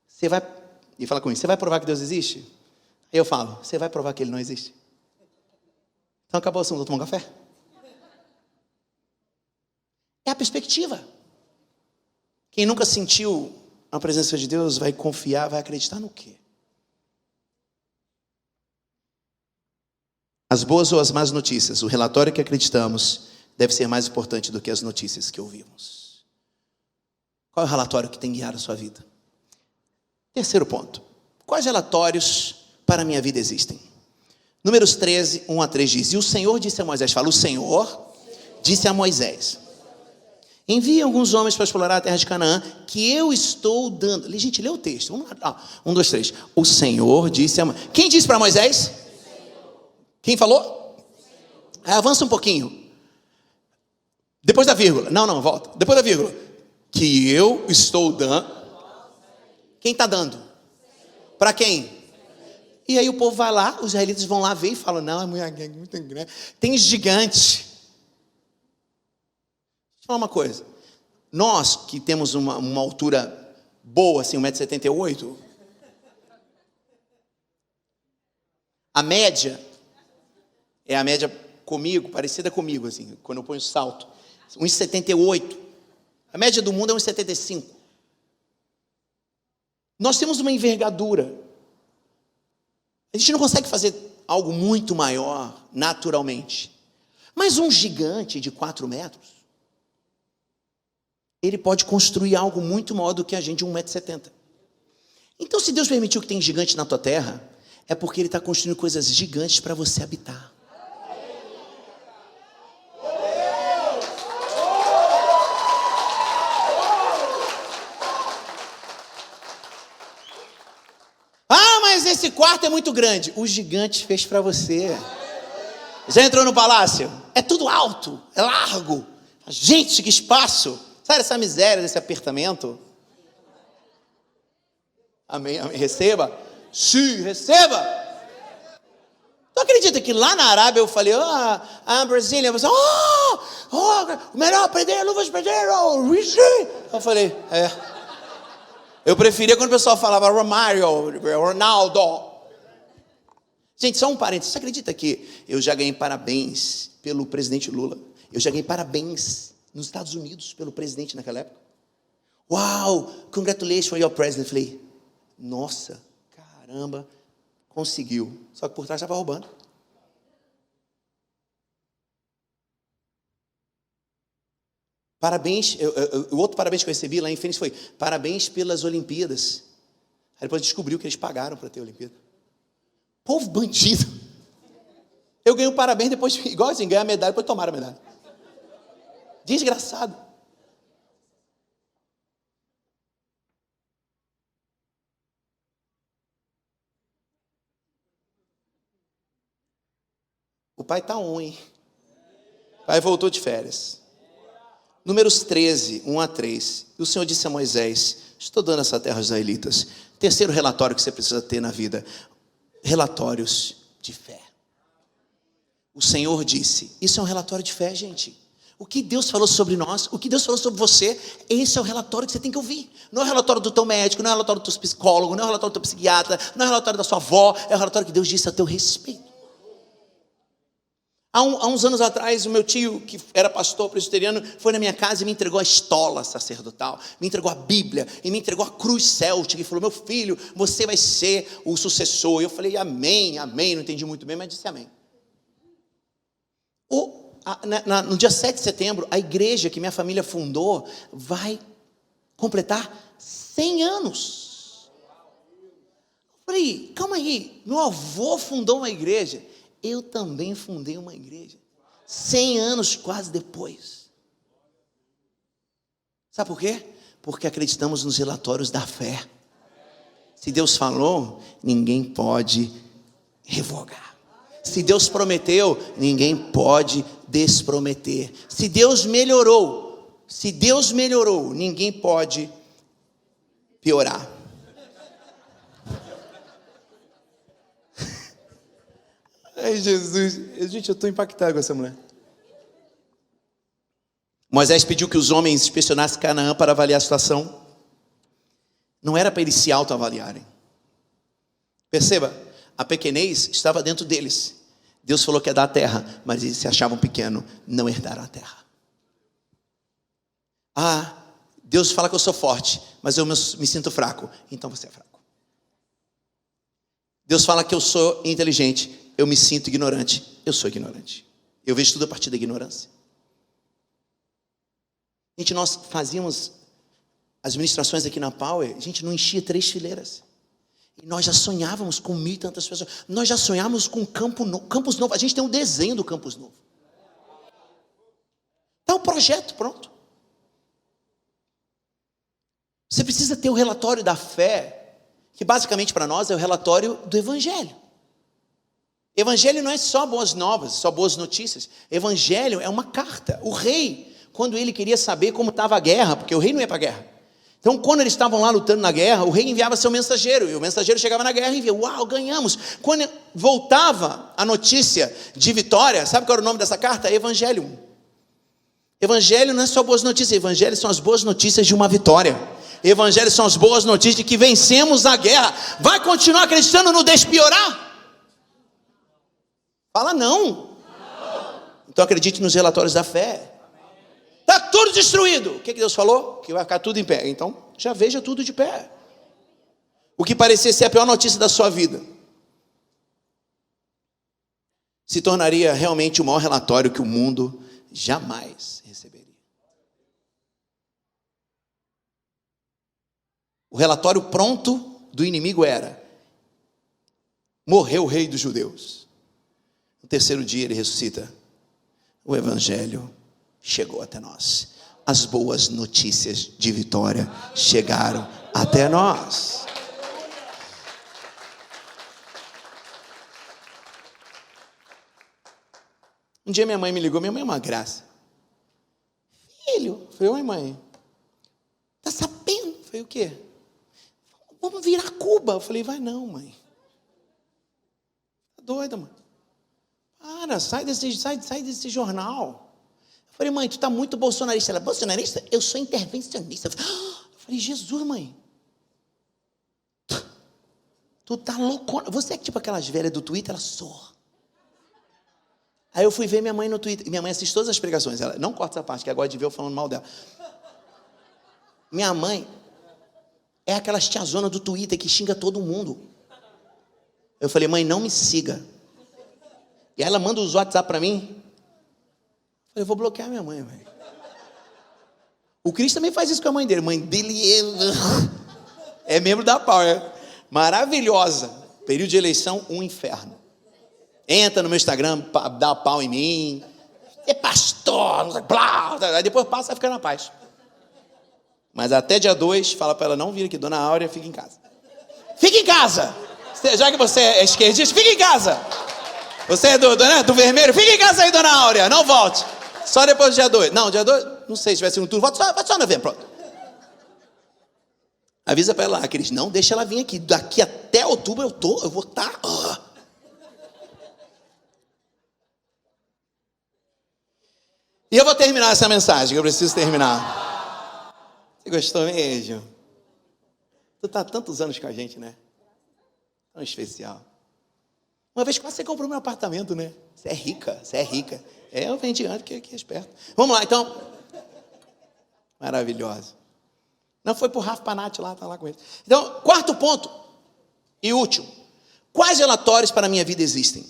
Você vai, e fala comigo, você vai provar que Deus existe? Aí eu falo, você vai provar que Ele não existe? Então acabou o assunto, vou tomar um café? É a perspectiva. Quem nunca sentiu a presença de Deus vai confiar, vai acreditar no quê? As boas ou as más notícias, o relatório que acreditamos deve ser mais importante do que as notícias que ouvimos. Qual é o relatório que tem guiado a sua vida? Terceiro ponto. Quais relatórios para a minha vida existem? Números 13, 1 a 3 diz, e o Senhor disse a Moisés, fala, o Senhor disse a Moisés, envie alguns homens para explorar a terra de Canaã, que eu estou dando. Gente, lê o texto. Vamos lá. 1, 2, 3. O Senhor disse a Moisés. Quem disse para Moisés? Quem falou? Avança um pouquinho. Depois da vírgula. Não, volta. Depois da vírgula. Que eu estou dando. Quem está dando? Para quem? E aí o povo vai lá, os israelitas vão lá ver e falam, não, é muito grande. Tem gigante. Deixa eu falar uma coisa. Nós que temos uma altura boa, assim, 1,78 m, a média é a média comigo, parecida comigo, assim, quando eu ponho salto. 1,78 m. A média do mundo é 1,75 m. Nós temos uma envergadura. A gente não consegue fazer algo muito maior naturalmente. Mas um gigante de 4 metros, ele pode construir algo muito maior do que a gente de 1,70 m. Então, se Deus permitiu que tenha gigante na tua terra, é porque Ele está construindo coisas gigantes para você habitar. Mas esse quarto é muito grande. O gigante fez para você. Já entrou no palácio? É tudo alto, é largo. Gente, que espaço. Sabe essa miséria desse apertamento? Amém, amém. Receba. Sim, receba. Tu acredita que lá na Arábia eu falei, Brasília, você, o melhor pedreiro, luvas pedreiro, eu falei, Eu preferia quando o pessoal falava Romário, Ronaldo. Gente, só um parênteses. Você acredita que eu já ganhei parabéns pelo presidente Lula? Eu já ganhei parabéns nos Estados Unidos pelo presidente naquela época. Uau, congratulations for your president. Eu falei, nossa, caramba, conseguiu. Só que por trás estava roubando. Parabéns, o outro parabéns que eu recebi lá em Phoenix foi parabéns pelas Olimpíadas. Aí depois descobriu que eles pagaram para ter a Olimpíada. Povo bandido. Eu ganhei um parabéns depois, igual assim, ganhei a medalha, depois tomaram a medalha. Desgraçado. O pai está hein? O pai voltou de férias. Números 13, 1 a 3. O Senhor disse a Moisés, estou dando essa terra aos israelitas. Terceiro relatório que você precisa ter na vida. Relatórios de fé. O Senhor disse, isso é um relatório de fé, gente. O que Deus falou sobre nós, o que Deus falou sobre você, esse é o relatório que você tem que ouvir. Não é o relatório do teu médico, não é o relatório do teu psicólogo, não é o relatório do teu psiquiatra, não é o relatório da sua avó, é o relatório que Deus disse a teu respeito. Há uns anos atrás, o meu tio, que era pastor presbiteriano, foi na minha casa e me entregou a estola sacerdotal, me entregou a Bíblia e me entregou a cruz céltica e falou: meu filho, você vai ser o sucessor. Eu falei: amém, amém. Não entendi muito bem, mas disse amém. No dia 7 de setembro, a igreja que minha família fundou vai completar 100 anos. Eu falei: calma aí, meu avô fundou uma igreja, eu também fundei uma igreja, 100 anos quase depois. Sabe por quê? Porque acreditamos nos relatórios da fé. Se Deus falou, ninguém pode revogar. Se Deus prometeu, ninguém pode desprometer. Se Deus melhorou, ninguém pode piorar. Ai, Jesus, gente, eu estou impactado com essa mulher. Moisés pediu que os homens inspecionassem Canaã para avaliar a situação. Não era para eles se autoavaliarem. Perceba, a pequenez estava dentro deles. Deus falou que ia dar a terra, mas eles se achavam pequenos, não herdaram a terra. Deus fala que eu sou forte, mas eu me sinto fraco, então você é fraco. Deus fala que eu sou inteligente, eu me sinto ignorante, eu sou ignorante. Eu vejo tudo a partir da ignorância. Gente, nós fazíamos as ministrações aqui na Power, a gente não enchia 3 fileiras. E nós já sonhávamos com 1.000 e tantas pessoas. Nós já sonhávamos com Campus Novo. A gente tem um desenho do Campus Novo. Está o projeto pronto. Você precisa ter o relatório da fé, que basicamente para nós é o relatório do Evangelho. Evangelho não é só boas novas, só boas notícias. Evangelho é uma carta. O rei, quando ele queria saber como estava a guerra, porque o rei não ia para a guerra. Então, quando eles estavam lá lutando na guerra, o rei enviava seu mensageiro, e o mensageiro chegava na guerra e via: uau, ganhamos. Quando voltava a notícia de vitória, sabe qual era o nome dessa carta? Evangelho. Evangelho não é só boas notícias, evangelho são as boas notícias de uma vitória. Evangelho são as boas notícias de que vencemos a guerra. Vai continuar acreditando no deixe piorar? Fala não. Então acredite nos relatórios da fé. Está tudo destruído. O que Deus falou? Que vai ficar tudo em pé. Então, já veja tudo de pé. O que parecia ser a pior notícia da sua vida se tornaria realmente o maior relatório que o mundo jamais receberia. O relatório pronto do inimigo era: morreu o rei dos judeus. No 3º dia ele ressuscita. O evangelho chegou até nós. As boas notícias de vitória chegaram até nós. Um dia minha mãe me ligou. Minha mãe é uma graça. Filho, eu falei: oi mãe, tá sabendo? Eu falei: o quê? Vamos virar Cuba. Eu falei: vai não, mãe. Tá doida, mãe? Para, sai desse jornal. Eu falei: mãe, tu tá muito bolsonarista. Ela: bolsonarista? Eu sou intervencionista. Eu falei: Jesus, mãe, tu tá loucona. Você é tipo aquelas velhas do Twitter? Ela: sou. Aí eu fui ver minha mãe no Twitter. Minha mãe assiste todas as pregações. Ela não corta essa parte, que ela gosta de ver eu falando mal dela. Minha mãe é aquelas tiazona do Twitter que xinga todo mundo. Eu falei: mãe, não me siga. E ela manda os WhatsApp para mim. Eu vou bloquear minha mãe, velho. O Cris também faz isso com a mãe dele. Mãe dele é membro da Power. Maravilhosa. Período de eleição, um inferno. Entra no meu Instagram, dá pau em mim. É pastor, não sei, blá. Aí depois passa a ficar na paz. Mas até dia 2, fala para ela não vir aqui. Dona Áurea, fica em casa. Fica em casa. Já que você é esquerdista, fica em casa. Você é do vermelho, fica em casa aí, Dona Áurea. Não volte. Só depois do dia 2. Não, dia 2, não sei se vai ser um turno. Vai só em novembro, pronto. Avisa para ela: Cris, não deixa ela vir aqui. Daqui até outubro eu vou estar... E eu vou terminar essa mensagem, que eu preciso terminar. Você gostou mesmo? Tu tá há tantos anos com a gente, né? Tão especial. Uma vez quase você comprou meu apartamento, né? Você é rica, você é rica. Eu vendi antes, que é esperto. Vamos lá, então. Maravilhosa. Não, foi pro Rafa Panatti lá, tá lá com ele. Então, quarto ponto e último. Quais relatórios para a minha vida existem?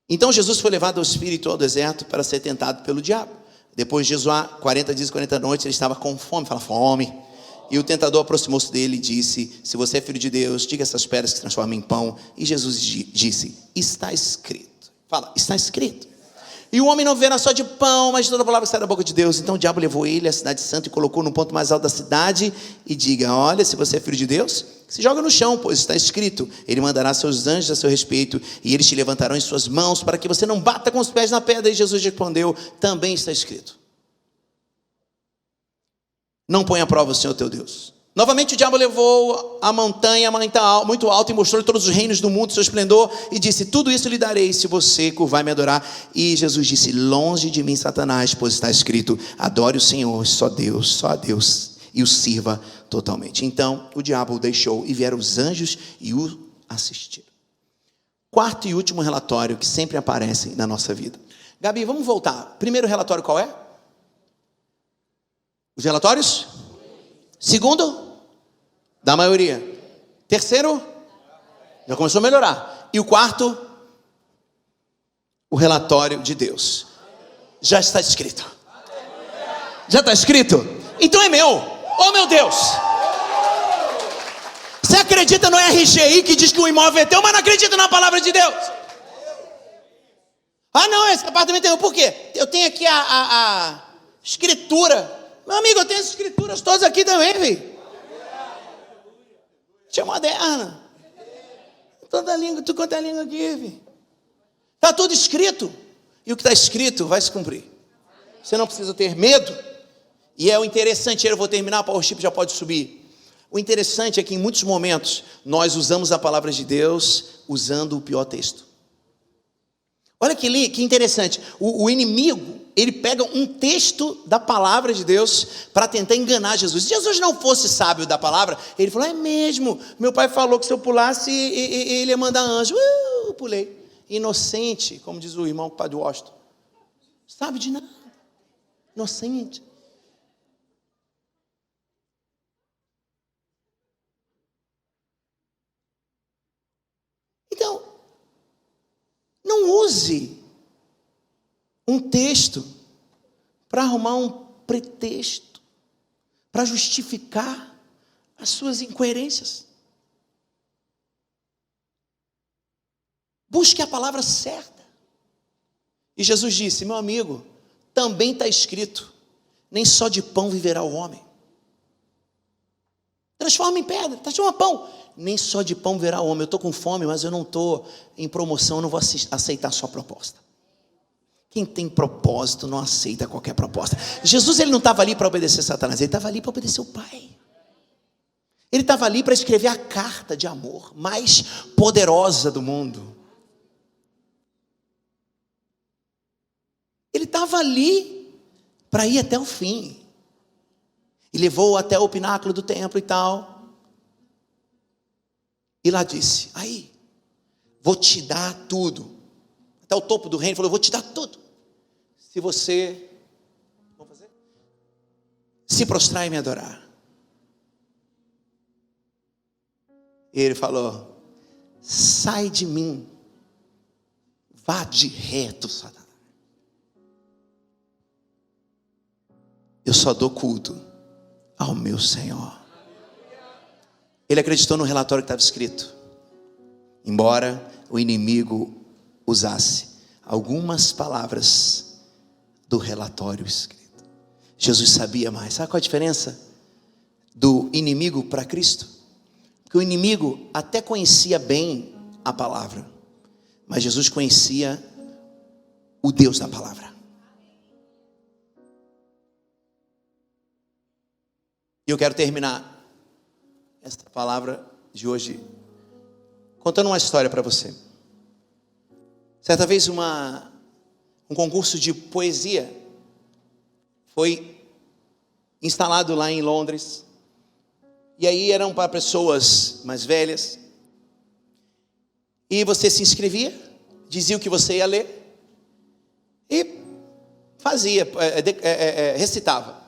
Então Jesus foi levado ao Espírito ao deserto para ser tentado pelo diabo. Depois de jejuar 40 dias e 40 noites, ele estava com fome. Fala, fome. E o tentador aproximou-se dele e disse, se você é filho de Deus, diga essas pedras que se transformam em pão. E Jesus disse, está escrito. Fala, está escrito. E o homem não viverá só de pão, mas de toda a palavra que sai da boca de Deus. Então o diabo levou ele à cidade santa e colocou no ponto mais alto da cidade. E diga, olha, se você é filho de Deus, se joga no chão, pois está escrito. Ele mandará seus anjos a seu respeito, e eles te levantarão em suas mãos, para que você não bata com os pés na pedra. E Jesus respondeu, também está escrito. Não põe à prova o Senhor teu Deus. Novamente o diabo levou a montanha muito alta e mostrou todos os reinos do mundo, seu esplendor, e disse, tudo isso lhe darei se você curvar e me adorar. E Jesus disse, longe de mim, Satanás, pois está escrito, adore o Senhor, só a Deus, e o sirva totalmente. Então o diabo o deixou e vieram os anjos e o assistiram. Quarto e último relatório que sempre aparece na nossa vida. Gabi, vamos voltar. Primeiro relatório qual é? Os relatórios? Segundo? Da maioria. Terceiro? Já começou a melhorar. E o quarto? O relatório de Deus. Já está escrito. Já está escrito? Então é meu. Oh meu Deus. Você acredita no RGI que diz que o imóvel é teu, mas não acredita na palavra de Deus? Ah não, esse apartamento é meu. Por quê? Eu tenho aqui a escritura. Meu amigo, eu tenho as escrituras todas aqui também, filho. Tinha moderna. Toda língua, tu quanto é língua aqui, filho. Está tudo escrito. E o que está escrito vai se cumprir. Você não precisa ter medo. E é o interessante, eu vou terminar, o worship já pode subir. O interessante é que em muitos momentos nós usamos a palavra de Deus usando o pior texto. Olha que interessante. O inimigo, ele pega um texto da palavra de Deus para tentar enganar Jesus. Se Jesus não fosse sábio da palavra, ele falou, é mesmo, meu pai falou que se eu pulasse, ele ia mandar anjo. Eu pulei. Inocente, como diz o irmão Padre Washington. Sabe de nada. Inocente. Então, não use um texto para arrumar um pretexto, para justificar as suas incoerências. Busque a palavra certa. E Jesus disse, meu amigo, também está escrito, nem só de pão viverá o homem. Transforma em pedra, transforma em pão. Nem só de pão viverá o homem. Eu estou com fome, mas eu não estou em promoção, eu não vou aceitar a sua proposta. Quem tem propósito não aceita qualquer proposta. Jesus, ele não estava ali para obedecer Satanás, ele estava ali para obedecer o Pai. Ele estava ali para escrever a carta de amor mais poderosa do mundo. Ele estava ali para ir até o fim. E levou até o pináculo do templo e tal. E lá disse, aí, vou te dar tudo. Até o topo do reino, falou, vou te dar tudo. Se você, vamos fazer? Se prostrar e me adorar. E ele falou, sai de mim, vá de reto, Satanás. Eu só dou culto ao meu Senhor. Ele acreditou no relatório que estava escrito. Embora o inimigo usasse algumas palavras do relatório escrito. Jesus sabia mais. Sabe qual a diferença do inimigo para Cristo? Porque o inimigo até conhecia bem a palavra, mas Jesus conhecia o Deus da palavra. E eu quero terminar esta palavra de hoje contando uma história para você. Certa vez um concurso de poesia foi instalado lá em Londres. E aí eram para pessoas mais velhas. E você se inscrevia, dizia o que você ia ler e fazia, recitava.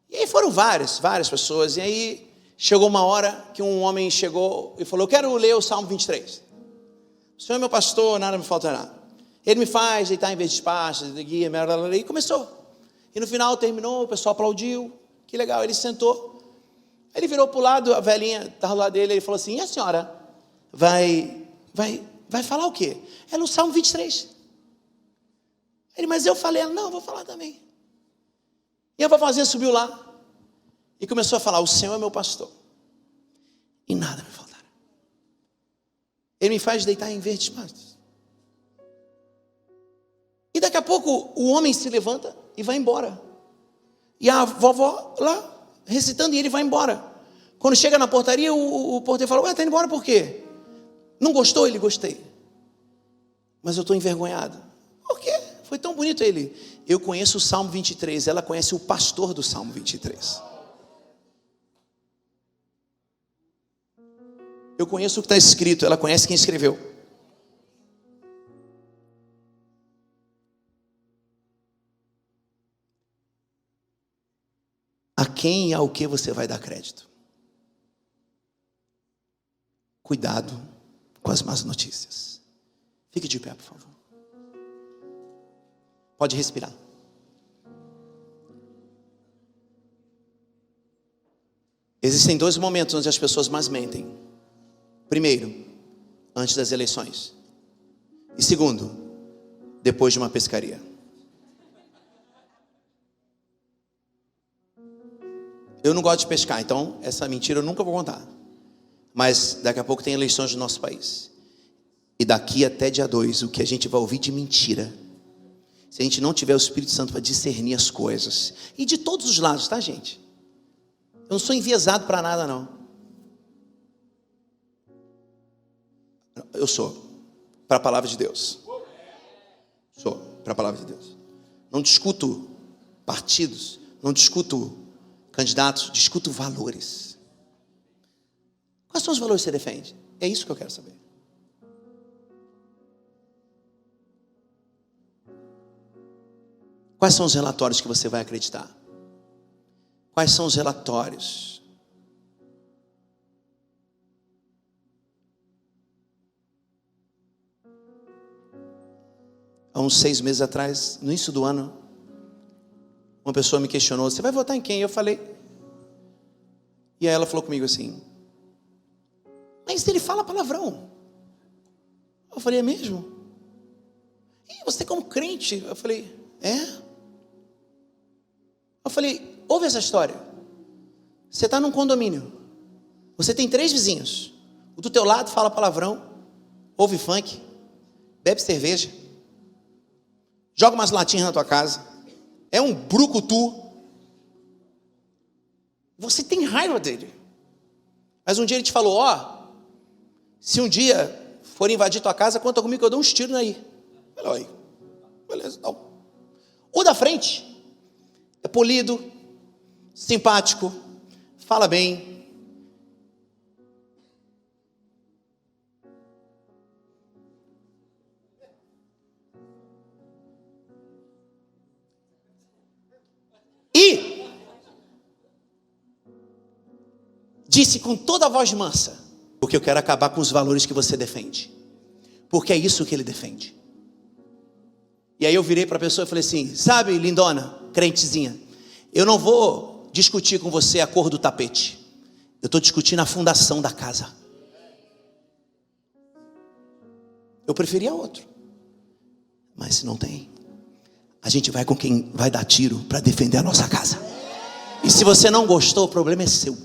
E aí foram várias pessoas. E aí chegou uma hora que um homem chegou e falou: eu quero ler o Salmo 23. O Senhor é meu pastor, nada me faltará. Ele me faz deitar em vez de espaço, de guia, e começou. E no final terminou, o pessoal aplaudiu. Que legal, ele sentou. Ele virou para o lado, a velhinha estava do lado dele, ele falou assim: e a senhora vai falar o quê? É no Salmo 23. Ele, mas eu falei, ela, não, vou falar também. E a vovozinha subiu lá e começou a falar: o Senhor é meu pastor e nada me faltará. Ele me faz deitar em verdes pastos. E daqui a pouco o homem se levanta e vai embora. E a vovó lá recitando e ele vai embora. Quando chega na portaria, o porteiro fala: ué, está indo embora por quê? Não gostou? Ele: gostei, mas eu estou envergonhado. Por quê? Foi tão bonito. Ele: eu conheço o Salmo 23, ela conhece o pastor do Salmo 23. Eu conheço o que está escrito, ela conhece quem escreveu. A quem e ao que você vai dar crédito? Cuidado com as más notícias. Fique de pé, por favor. Pode respirar. Existem dois momentos onde as pessoas mais mentem. Primeiro, antes das eleições. E segundo, depois de uma pescaria. Eu não gosto de pescar, então essa mentira eu nunca vou contar. Mas daqui a pouco tem eleições no nosso país. E daqui até dia 2, o que a gente vai ouvir de mentira, se a gente não tiver o Espírito Santo para discernir as coisas, e de todos os lados, tá, gente? Eu não sou enviesado para nada, não. Eu sou para a palavra de Deus. Sou para a palavra de Deus. Não discuto partidos, não discuto candidatos, discuto valores. Quais são os valores que você defende? É isso que eu quero saber. Quais são os relatórios que você vai acreditar? Quais são os relatórios? Há uns 6 meses atrás, no início do ano, uma pessoa me questionou: você vai votar em quem? Eu falei. E aí ela falou comigo assim: mas ele fala palavrão. Eu falei: é mesmo? E você como crente? Eu falei: é? Eu falei: ouve essa história. Você está num condomínio. Você tem 3 vizinhos. O do teu lado fala palavrão, ouve funk, bebe cerveja, joga umas latinhas na tua casa, é um brucutu. Você tem raiva dele. Mas um dia ele te falou: ó, se um dia for invadir tua casa, conta comigo que eu dou uns tiros aí. Eu falei: oi, beleza, não. O da frente é polido, simpático, fala bem. E disse com toda a voz mansa: porque eu quero acabar com os valores que você defende. Porque é isso que ele defende. E aí eu virei para a pessoa e falei assim: sabe, lindona, crentezinha, eu não vou discutir com você a cor do tapete. Eu estou discutindo a fundação da casa. Eu preferia outro. Mas se não tem, a gente vai com quem vai dar tiro para defender a nossa casa. E se você não gostou, o problema é seu.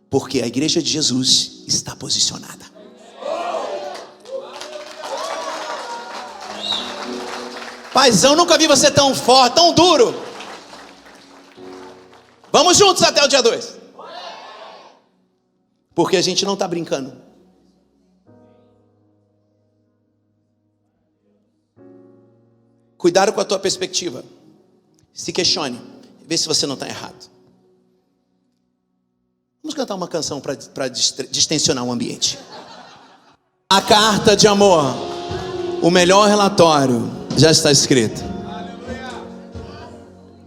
Porque a igreja de Jesus está posicionada. Paizão, nunca vi você tão forte, tão duro. Vamos juntos até o dia 2. Porque a gente não está brincando. Cuidado com a tua perspectiva. Se questione. Vê se você não está errado. Vamos cantar uma canção para distensionar o ambiente. A carta de amor, o melhor relatório, já está escrito.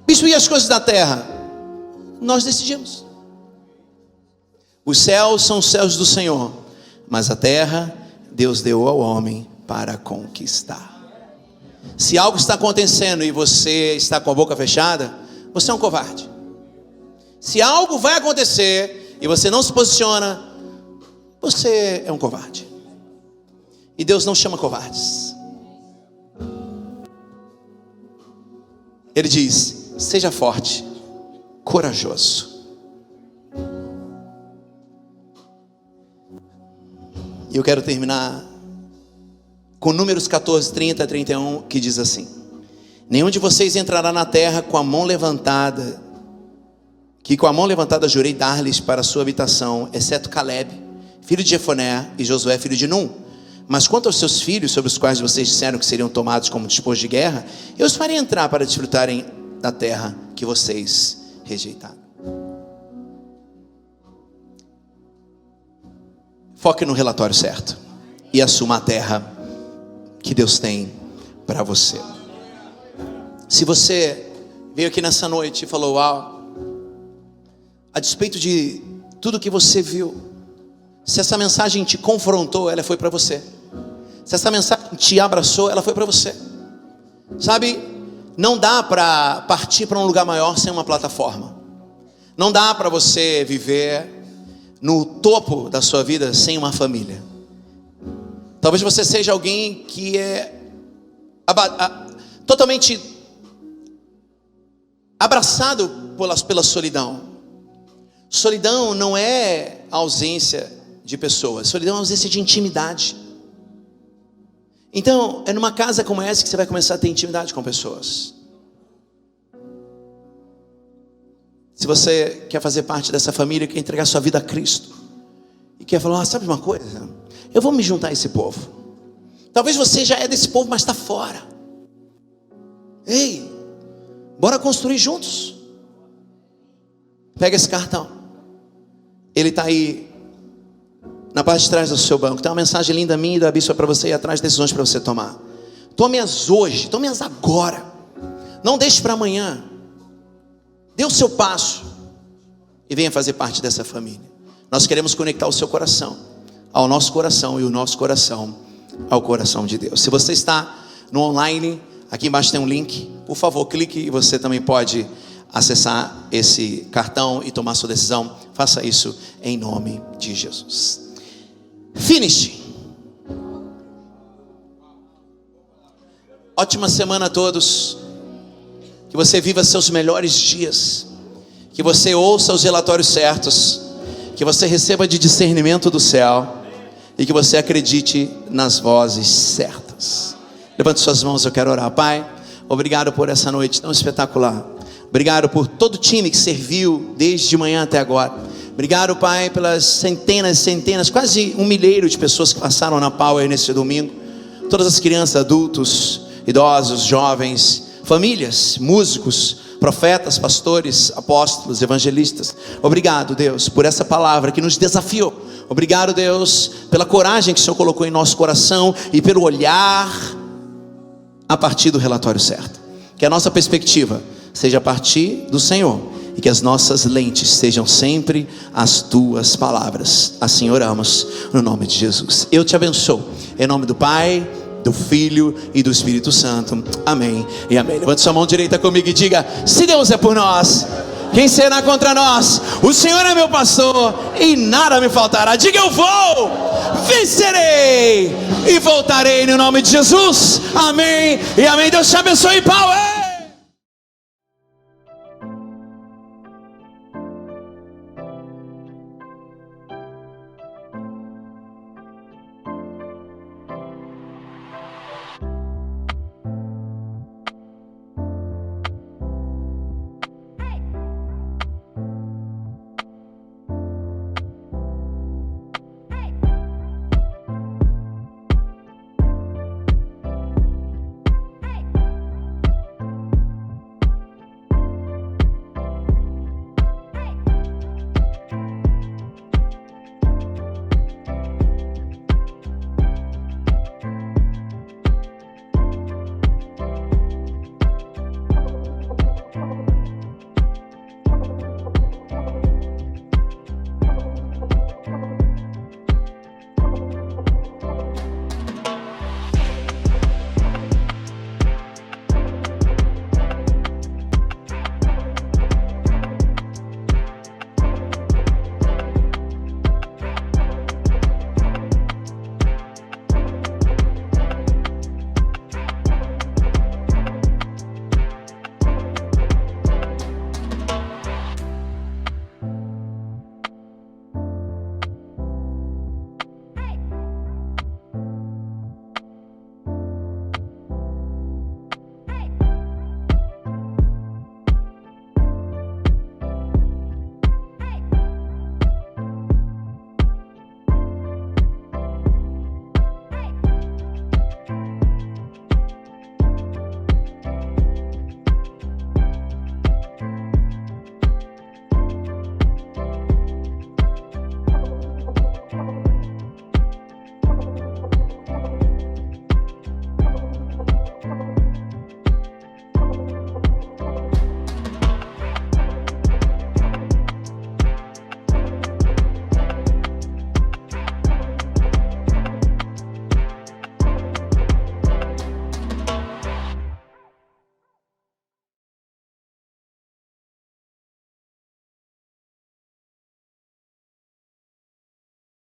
Bispo, e as coisas da terra? Nós decidimos. Os céus são os céus do Senhor, mas a terra Deus deu ao homem para conquistar. Se algo está acontecendo e você está com a boca fechada, você é um covarde. Se algo vai acontecer e você não se posiciona, você é um covarde. E Deus não chama covardes. Ele diz: seja forte, corajoso. E eu quero terminar com Números 14, 30 a 31, que diz assim: nenhum de vocês entrará na terra com a mão levantada, que com a mão levantada jurei dar-lhes para a sua habitação, exceto Caleb, filho de Jefoné, e Josué, filho de Num. Mas quanto aos seus filhos, sobre os quais vocês disseram que seriam tomados como disposto de guerra, eu os farei entrar para desfrutarem da terra que vocês rejeitaram. Foque no relatório certo e assuma a terra que Deus tem para você. Se você veio aqui nessa noite e falou: uau, a despeito de tudo que você viu, se essa mensagem te confrontou, ela foi para você. Se essa mensagem te abraçou, ela foi para você. Sabe, não dá para partir para um lugar maior sem uma plataforma. Não dá para você viver no topo da sua vida sem uma família. Talvez você seja alguém que é totalmente abraçado pela solidão. Solidão não é a ausência de pessoas, solidão é a ausência de intimidade. Então, é numa casa como essa que você vai começar a ter intimidade com pessoas. Se você quer fazer parte dessa família, quer entregar sua vida a Cristo, e quer falar: sabe uma coisa? Eu vou me juntar a esse povo. Talvez você já é desse povo, mas está fora. Ei, bora construir juntos. Pega esse cartão. Ele está aí na parte de trás do seu banco. Tem uma mensagem linda minha e da Bispa para você, e atrás decisões para você tomar. Tome-as hoje, tome-as agora. Não deixe para amanhã. Dê o seu passo e venha fazer parte dessa família. Nós queremos conectar o seu coração ao nosso coração e o nosso coração ao coração de Deus. Se você está no online, aqui embaixo tem um link. Por favor, clique e você também pode acessar esse cartão e tomar sua decisão. Faça isso em nome de Jesus. Finish. Ótima semana a todos. Que você viva seus melhores dias. Que você ouça os relatórios certos. Que você receba de discernimento do céu. E que você acredite nas vozes certas. Levante suas mãos, eu quero orar. Pai, obrigado por essa noite tão espetacular. Obrigado por todo o time que serviu desde de manhã até agora. Obrigado, Pai, pelas centenas, quase 1 milheiro de pessoas que passaram na Power nesse domingo. Todas as crianças, adultos, idosos, jovens, famílias, músicos, profetas, pastores, apóstolos, evangelistas. Obrigado, Deus, por essa palavra que nos desafiou. Obrigado, Deus, pela coragem que o Senhor colocou em nosso coração e pelo olhar a partir do relatório certo. Que a nossa perspectiva seja a partir do Senhor e que as nossas lentes sejam sempre as tuas palavras. Assim oramos no nome de Jesus. Eu te abençoo em nome do Pai, do Filho e do Espírito Santo. Amém e amém. Levante sua mão direita comigo e diga: se Deus é por nós, quem será contra nós? O Senhor é meu pastor e nada me faltará. Diga: eu vou, vencerei e voltarei no nome de Jesus. Amém e amém. Deus te abençoe, Power.